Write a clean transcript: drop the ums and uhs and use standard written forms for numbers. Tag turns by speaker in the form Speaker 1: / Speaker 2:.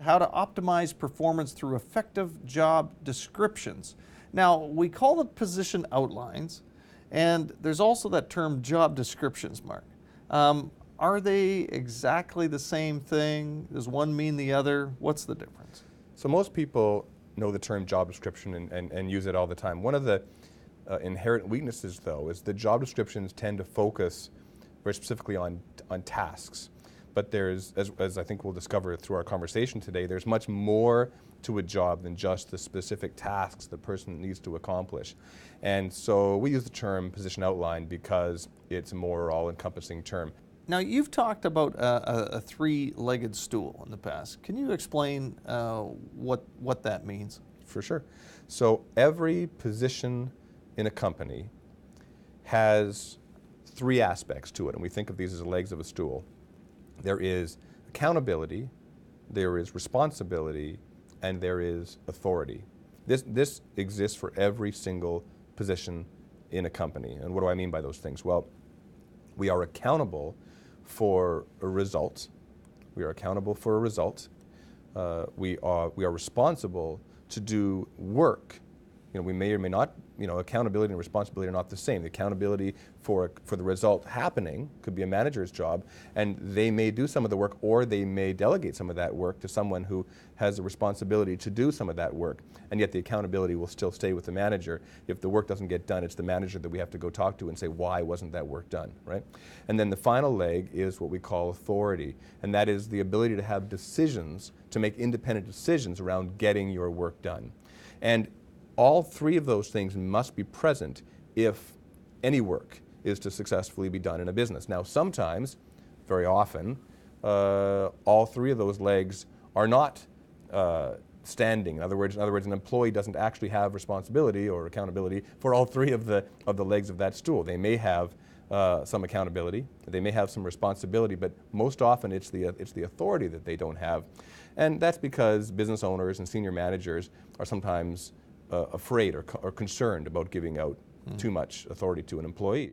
Speaker 1: how to optimize performance through effective job descriptions. Now, we call it position outlines, and there's also that term job descriptions, Mark. Are they exactly the same thing? Does one mean the other? What's the difference?
Speaker 2: So most people know the term job description and use it all the time. One of the inherent weaknesses, though, is that job descriptions tend to focus very specifically on tasks. But there's, as I think we'll discover through our conversation today, there's much more to a job than just the specific tasks the person needs to accomplish. And so we use the term position outline because it's a more all-encompassing term.
Speaker 1: Now, you've talked about a three-legged stool in the past. Can you explain what that means?
Speaker 2: For sure. So every position in a company has three aspects to it, and we think of these as the legs of a stool. There is accountability, there is responsibility, and there is authority. This exists for every single position in a company. And what do I mean by those things? Well, we are accountable for a result. We are accountable for a result. We are responsible to do work. You know, we may or may not, accountability and responsibility are not the same. The accountability for the result happening could be a manager's job, and they may do some of the work, or they may delegate some of that work to someone who has the responsibility to do some of that work, and yet the accountability will still stay with the manager. If the work doesn't get done, it's the manager that we have to go talk to and say, why wasn't that work done, right? And then the final leg is what we call authority, and that is the ability to have decisions, to make independent decisions around getting your work done. And all three of those things must be present if any work is to successfully be done in a business. Now, sometimes, very often, all three of those legs are not standing. In other words, an employee doesn't actually have responsibility or accountability for all three of the legs of that stool. They may have some accountability, they may have some responsibility, but most often it's the authority that they don't have. And that's because business owners and senior managers are sometimes afraid or concerned about giving out too much authority to an employee.